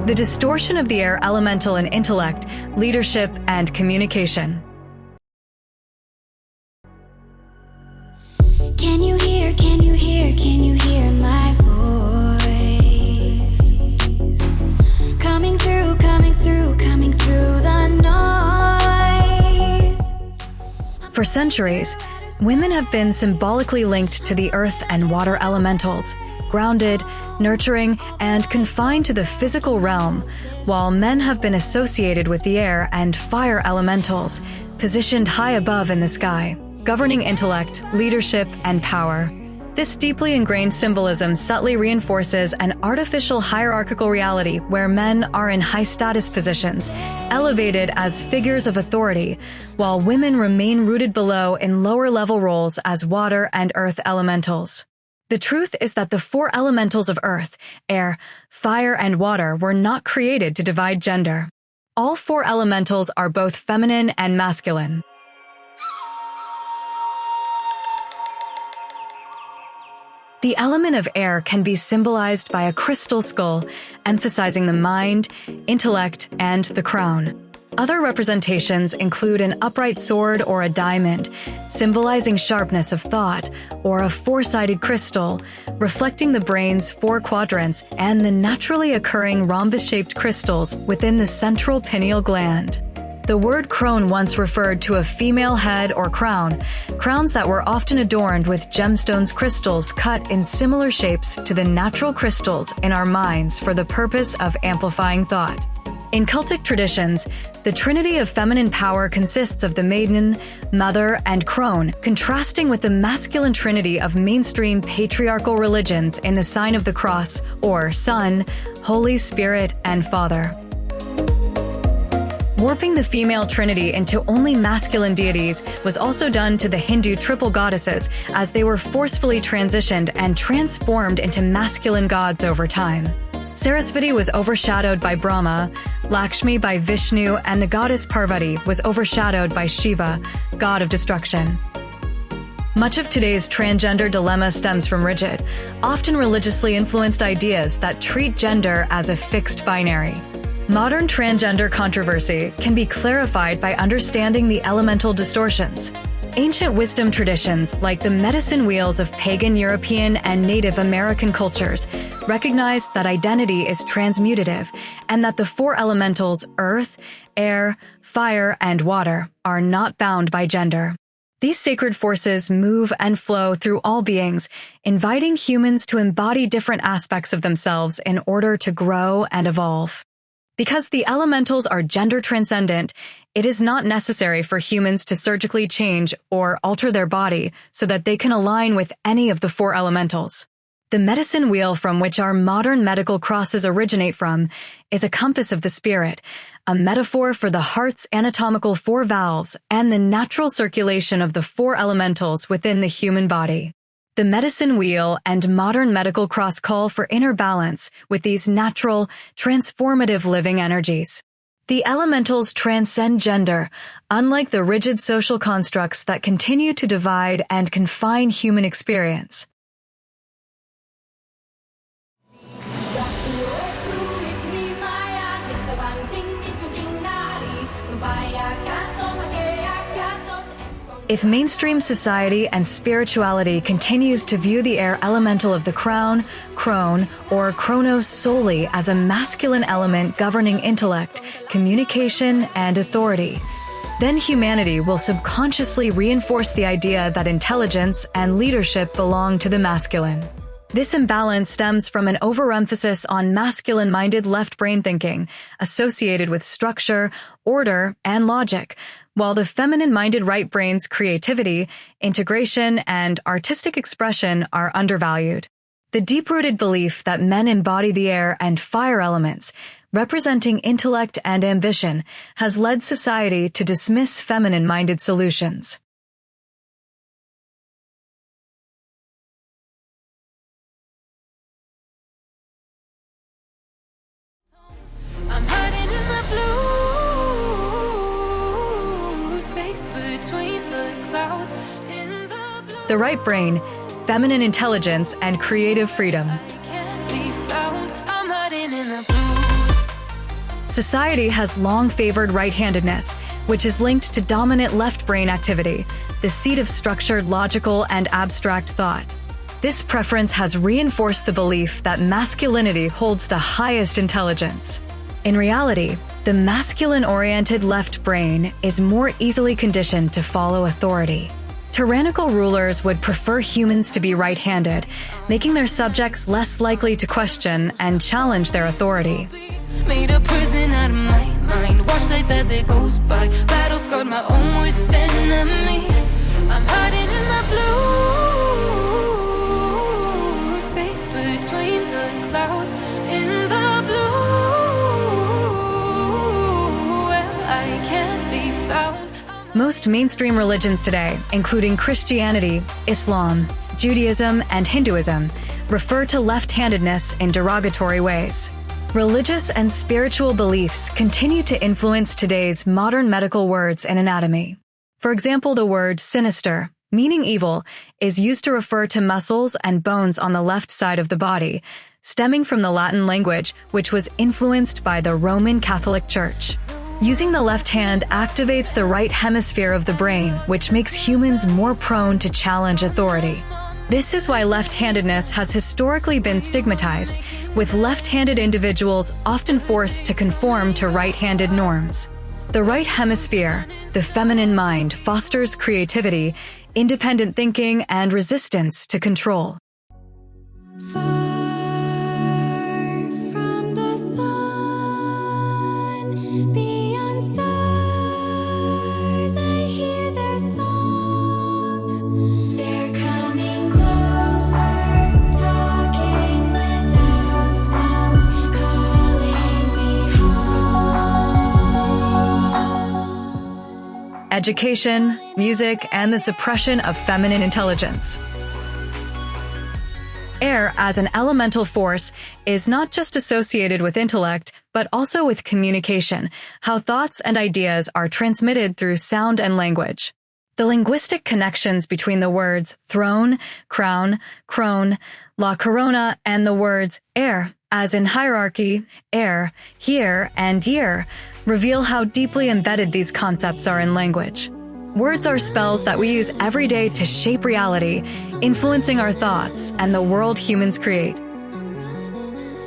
the distortion of the air elemental in intellect, leadership, and communication. Can you hear, can you hear, can you hear my voice? Coming through, coming through, coming through the noise. For centuries, women have been symbolically linked to the earth and water elementals, grounded, nurturing, and confined to the physical realm, while men have been associated with the air and fire elementals, positioned high above in the sky, governing intellect, leadership, and power. This deeply ingrained symbolism subtly reinforces an artificial hierarchical reality where men are in high-status positions, elevated as figures of authority, while women remain rooted below in lower-level roles as water and earth elementals. The truth is that the four elementals of earth, air, fire, and water were not created to divide gender. All four elementals are both feminine and masculine. The element of air can be symbolized by a crystal skull, emphasizing the mind, intellect, and the crown. Other representations include an upright sword or a diamond, symbolizing sharpness of thought, or a four-sided crystal, reflecting the brain's four quadrants and the naturally occurring rhombus-shaped crystals within the central pineal gland. The word chrone once referred to a female head or crown, crowns that were often adorned with gemstones crystals cut in similar shapes to the natural crystals in our minds for the purpose of amplifying thought. In cultic traditions, the trinity of feminine power consists of the maiden, mother, and crone, contrasting with the masculine trinity of mainstream patriarchal religions in the sign of the cross, or Son, Holy Spirit, and Father. Warping the female trinity into only masculine deities was also done to the Hindu triple goddesses, as they were forcefully transitioned and transformed into masculine gods over time. Sarasvati was overshadowed by Brahma, Lakshmi by Vishnu, and the goddess Parvati was overshadowed by Shiva, god of destruction. Much of today's transgender dilemma stems from rigid, often religiously influenced ideas that treat gender as a fixed binary. Modern transgender controversy can be clarified by understanding the elemental distortions. Ancient wisdom traditions, like the medicine wheels of pagan European and Native American cultures, recognize that identity is transmutative and that the four elementals, earth, air, fire, and water, are not bound by gender. These sacred forces move and flow through all beings, inviting humans to embody different aspects of themselves in order to grow and evolve. Because the elementals are gender transcendent, it is not necessary for humans to surgically change or alter their body so that they can align with any of the four elementals. The medicine wheel from which our modern medical crosses originate from is a compass of the spirit, a metaphor for the heart's anatomical four valves and the natural circulation of the four elementals within the human body. The medicine wheel and modern medical cross call for inner balance with these natural, transformative living energies. The elementals transcend gender, unlike the rigid social constructs that continue to divide and confine human experience. If mainstream society and spirituality continues to view the air elemental of the crown, chrone, or chronos solely as a masculine element governing intellect, communication, and authority, then humanity will subconsciously reinforce the idea that intelligence and leadership belong to the masculine. This imbalance stems from an overemphasis on masculine-minded left-brain thinking, associated with structure, order, and logic, while the feminine-minded right brain's creativity, integration, and artistic expression are undervalued. The deep-rooted belief that men embody the air and fire elements, representing intellect and ambition, has led society to dismiss feminine-minded solutions. I'm hiding in the blue, safe between the clouds in the blue. The right brain, feminine intelligence, and creative freedom. Can't be found. I'm hiding in the blue. Society has long favored right-handedness, which is linked to dominant left brain activity, the seat of structured, logical, and abstract thought. This preference has reinforced the belief that masculinity holds the highest intelligence. In reality, the masculine-oriented left brain is more easily conditioned to follow authority. Tyrannical rulers would prefer humans to be right-handed, making their subjects less likely to question and challenge their authority. Made a prison out of my mind. Watch life as it goes by. Battle scarred my own worst enemy. I'm hiding in the blue, safe between the clouds. In the blue, where I can't be found. Most mainstream religions today, including Christianity, Islam, Judaism, and Hinduism, refer to left-handedness in derogatory ways. Religious and spiritual beliefs continue to influence today's modern medical words in anatomy. For example, the word sinister, meaning evil, is used to refer to muscles and bones on the left side of the body, stemming from the Latin language, which was influenced by the Roman Catholic Church. Using the left hand activates the right hemisphere of the brain, which makes humans more prone to challenge authority. This is why left-handedness has historically been stigmatized, with left-handed individuals often forced to conform to right-handed norms. The right hemisphere, the feminine mind, fosters creativity, independent thinking, and resistance to control. Far from the sun, beyond stars, I hear their song. They're coming closer, talking without sound, calling me home. Education, music, and the suppression of feminine intelligence. Air, as an elemental force, is not just associated with intellect, but also with communication, how thoughts and ideas are transmitted through sound and language. The linguistic connections between the words throne, crown, chrone, la corona, and the words air, as in hierarchy, air, here, and year, reveal how deeply embedded these concepts are in language. Words are spells that we use every day to shape reality, influencing our thoughts and the world humans create.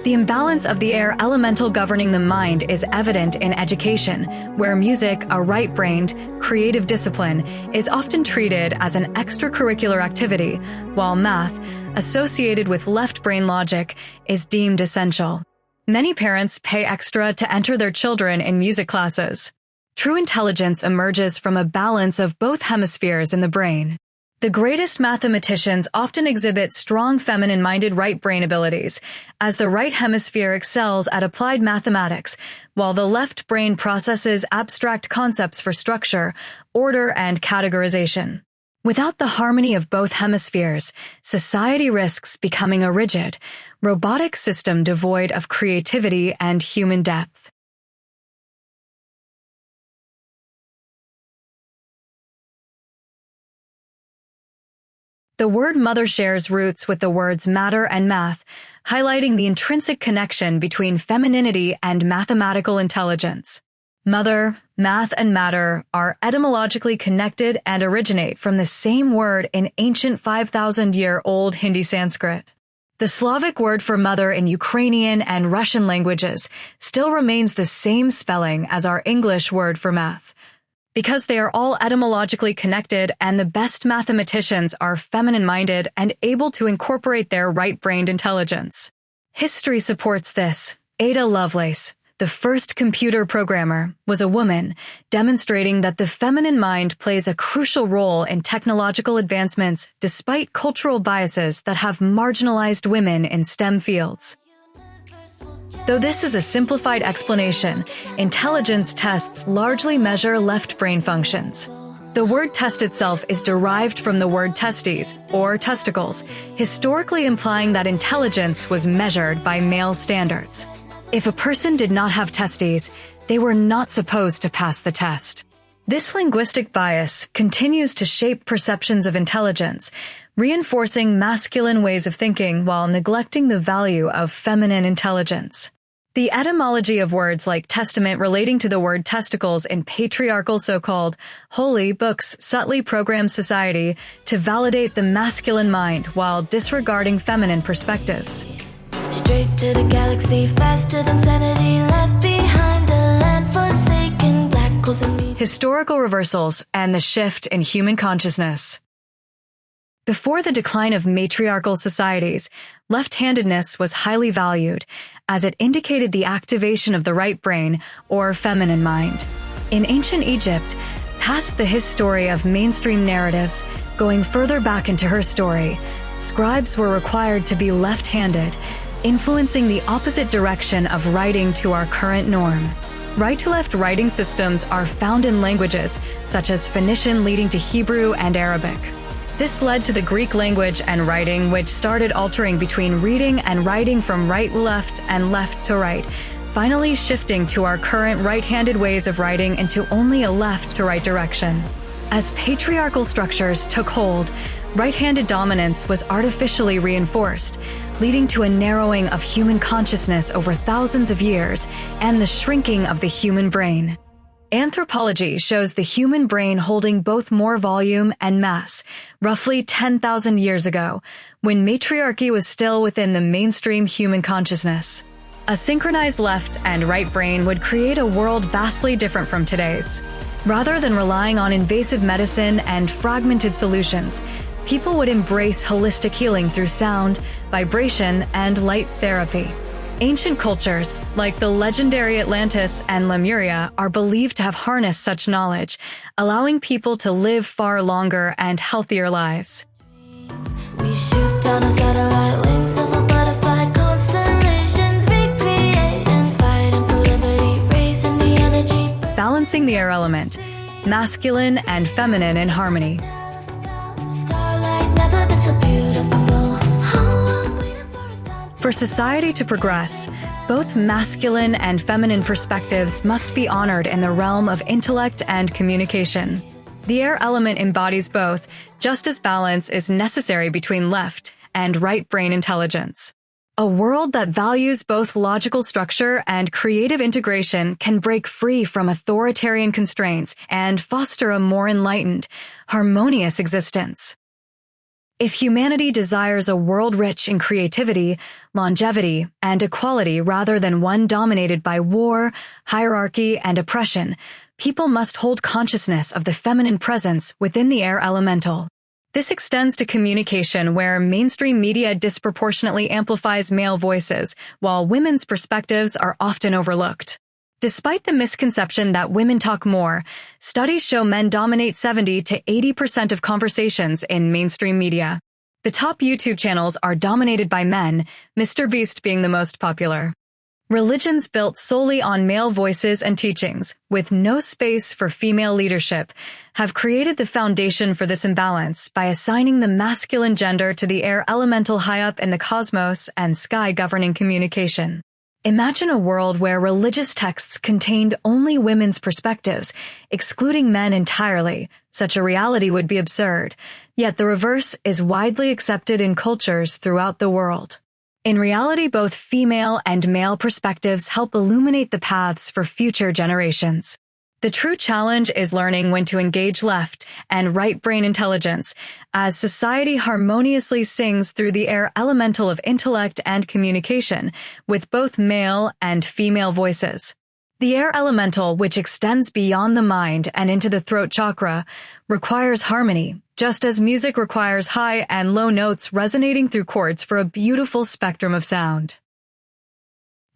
The imbalance of the air elemental governing the mind is evident in education, where music, a right-brained, creative discipline, is often treated as an extracurricular activity, while math, associated with left-brain logic, is deemed essential. Many parents pay extra to enter their children in music classes. True intelligence emerges from a balance of both hemispheres in the brain. The greatest mathematicians often exhibit strong feminine-minded right brain abilities, as the right hemisphere excels at applied mathematics, while the left brain processes abstract concepts for structure, order, and categorization. Without the harmony of both hemispheres, society risks becoming a rigid, robotic system devoid of creativity and human depth. The word mother shares roots with the words matter and math, highlighting the intrinsic connection between femininity and mathematical intelligence. Mother, math, and matter are etymologically connected and originate from the same word in ancient 5,000-year-old Hindi Sanskrit. The Slavic word for mother in Ukrainian and Russian languages still remains the same spelling as our English word for math. Because they are all etymologically connected and the best mathematicians are feminine-minded and able to incorporate their right-brained intelligence. History supports this. Ada Lovelace, the first computer programmer, was a woman, demonstrating that the feminine mind plays a crucial role in technological advancements despite cultural biases that have marginalized women in STEM fields. Though this is a simplified explanation, intelligence tests largely measure left brain functions. The word test itself is derived from the word testes, or testicles, historically implying that intelligence was measured by male standards. If a person did not have testes, they were not supposed to pass the test. This linguistic bias continues to shape perceptions of intelligence, reinforcing masculine ways of thinking while neglecting the value of feminine intelligence. The etymology of words like testament relating to the word testicles in patriarchal so-called holy books subtly program society to validate the masculine mind while disregarding feminine perspectives. Straight to the galaxy, faster than sanity, left behind a land forsaken, black holes and me. Historical reversals and the shift in human consciousness. Before the decline of matriarchal societies, left-handedness was highly valued, as it indicated the activation of the right brain or feminine mind. In ancient Egypt, past the history of mainstream narratives, going further back into her story, scribes were required to be left-handed, influencing the opposite direction of writing to our current norm. Right-to-left writing systems are found in languages such as Phoenician leading to Hebrew and Arabic. This led to the Greek language and writing, which started altering between reading and writing from right-left and left to right, finally shifting to our current right-handed ways of writing into only a left-to-right direction. As patriarchal structures took hold, right-handed dominance was artificially reinforced, leading to a narrowing of human consciousness over thousands of years and the shrinking of the human brain. Anthropology shows the human brain holding both more volume and mass, roughly 10,000 years ago, when matriarchy was still within the mainstream human consciousness. A synchronized left and right brain would create a world vastly different from today's. Rather than relying on invasive medicine and fragmented solutions, people would embrace holistic healing through sound, vibration, and light therapy. Ancient cultures, like the legendary Atlantis and Lemuria, are believed to have harnessed such knowledge, allowing people to live far longer and healthier lives. We shoot down a satellite, wings of a butterfly, constellations recreate and fight and for liberty, raising the energy. Balancing the air element, masculine and feminine in harmony. Starlight never been so beautiful. For society to progress, both masculine and feminine perspectives must be honored in the realm of intellect and communication. The air element embodies both, just as balance is necessary between left and right brain intelligence. A world that values both logical structure and creative integration can break free from authoritarian constraints and foster a more enlightened, harmonious existence. If humanity desires a world rich in creativity, longevity, and equality rather than one dominated by war, hierarchy, and oppression, people must hold consciousness of the feminine presence within the air elemental. This extends to communication, where mainstream media disproportionately amplifies male voices, while women's perspectives are often overlooked. Despite the misconception that women talk more, studies show men dominate 70 to 80% of conversations in mainstream media. The top YouTube channels are dominated by men, MrBeast being the most popular. Religions built solely on male voices and teachings, with no space for female leadership, have created the foundation for this imbalance by assigning the masculine gender to the air elemental high up in the cosmos and sky governing communication. Imagine a world where religious texts contained only women's perspectives, excluding men entirely. Such a reality would be absurd, yet the reverse is widely accepted in cultures throughout the world. In reality, both female and male perspectives help illuminate the paths for future generations. The true challenge is learning when to engage left and right brain intelligence as society harmoniously sings through the air elemental of intellect and communication with both male and female voices. The air elemental, which extends beyond the mind and into the throat chakra, requires harmony, just as music requires high and low notes resonating through chords for a beautiful spectrum of sound.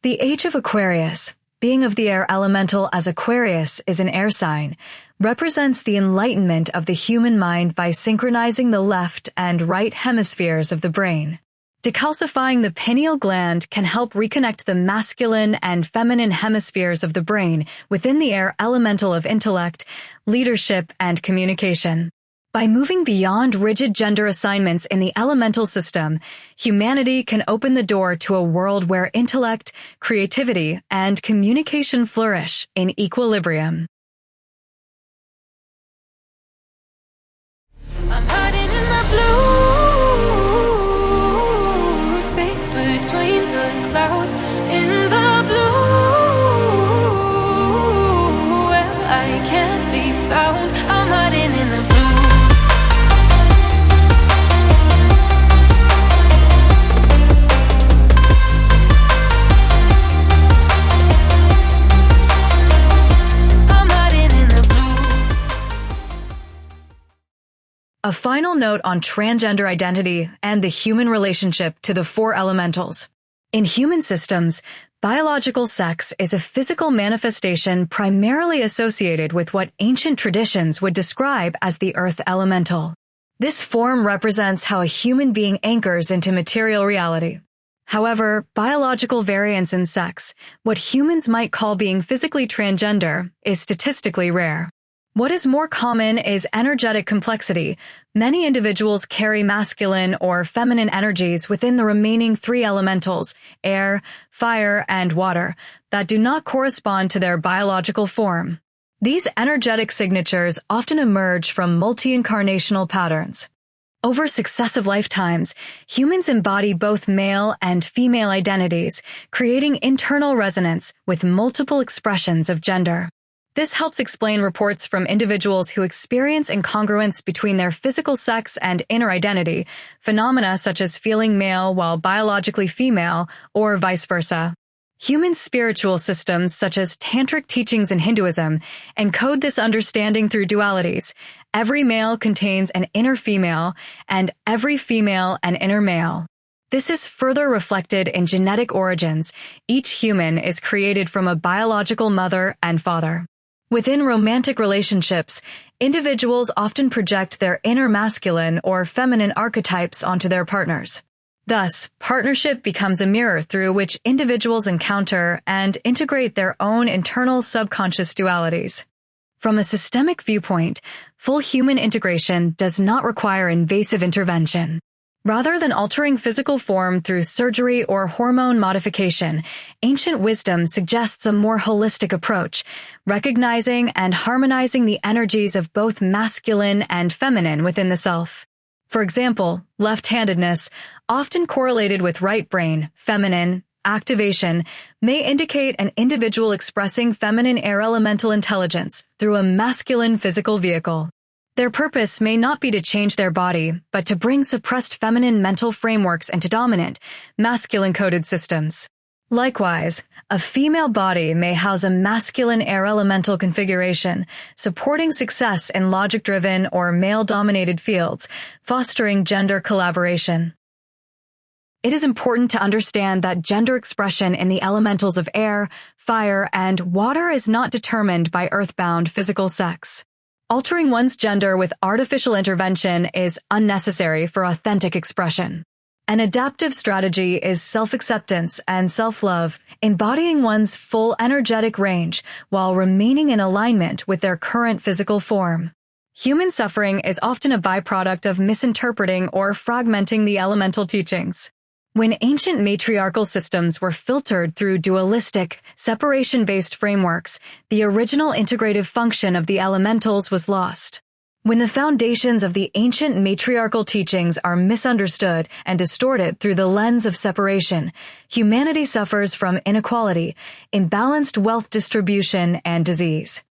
The Age of Aquarius, being of the air elemental as Aquarius is an air sign, represents the enlightenment of the human mind by synchronizing the left and right hemispheres of the brain. Decalcifying the pineal gland can help reconnect the masculine and feminine hemispheres of the brain within the air elemental of intellect, leadership, and communication. By moving beyond rigid gender assignments in the elemental system, humanity can open the door to a world where intellect, creativity, and communication flourish in equilibrium. I'm hiding in the blue, safe between the clouds in the blue. A final note on transgender identity and the human relationship to the four elementals. In human systems, biological sex is a physical manifestation primarily associated with what ancient traditions would describe as the earth elemental. This form represents how a human being anchors into material reality. However, biological variance in sex, what humans might call being physically transgender, is statistically rare. What is more common is energetic complexity. Many individuals carry masculine or feminine energies within the remaining three elementals, air, fire, and water, that do not correspond to their biological form. These energetic signatures often emerge from multi-incarnational patterns. Over successive lifetimes, humans embody both male and female identities, creating internal resonance with multiple expressions of gender. This helps explain reports from individuals who experience incongruence between their physical sex and inner identity, phenomena such as feeling male while biologically female, or vice versa. Human spiritual systems, such as tantric teachings in Hinduism, encode this understanding through dualities. Every male contains an inner female, and every female an inner male. This is further reflected in genetic origins. Each human is created from a biological mother and father. Within romantic relationships, individuals often project their inner masculine or feminine archetypes onto their partners. Thus, partnership becomes a mirror through which individuals encounter and integrate their own internal subconscious dualities. From a systemic viewpoint, full human integration does not require invasive intervention. Rather than altering physical form through surgery or hormone modification, ancient wisdom suggests a more holistic approach, recognizing and harmonizing the energies of both masculine and feminine within the self. For example, left-handedness, often correlated with right brain, feminine, activation, may indicate an individual expressing feminine air elemental intelligence through a masculine physical vehicle. Their purpose may not be to change their body, but to bring suppressed feminine mental frameworks into dominant, masculine-coded systems. Likewise, a female body may house a masculine air elemental configuration, supporting success in logic-driven or male-dominated fields, fostering gender collaboration. It is important to understand that gender expression in the elementals of air, fire, and water is not determined by earthbound physical sex. Altering one's gender with artificial intervention is unnecessary for authentic expression. An adaptive strategy is self-acceptance and self-love, embodying one's full energetic range while remaining in alignment with their current physical form. Human suffering is often a byproduct of misinterpreting or fragmenting the elemental teachings. When ancient matriarchal systems were filtered through dualistic, separation-based frameworks, the original integrative function of the elementals was lost. When the foundations of the ancient matriarchal teachings are misunderstood and distorted through the lens of separation, humanity suffers from inequality, imbalanced wealth distribution, and disease.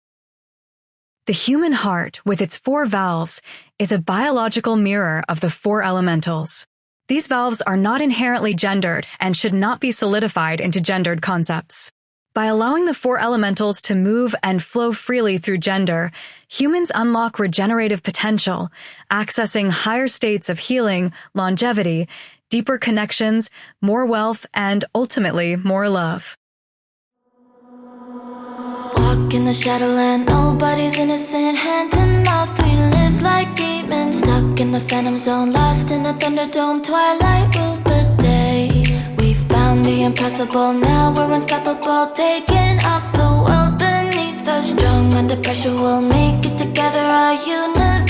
The human heart, with its four valves, is a biological mirror of the four elementals. These valves are not inherently gendered and should not be solidified into gendered concepts. By allowing the four elementals to move and flow freely through gender, humans unlock regenerative potential, accessing higher states of healing, longevity, deeper connections, more wealth, and ultimately more love. Walk in the shadowland, nobody's innocent. Hand in mouth, we live like demons. Stuck in the phantom zone, lost in a thunderdome. Twilight ruled the day. We found the impossible, now we're unstoppable. Taking off the world beneath us. Strong under pressure, we'll make it together. Our universe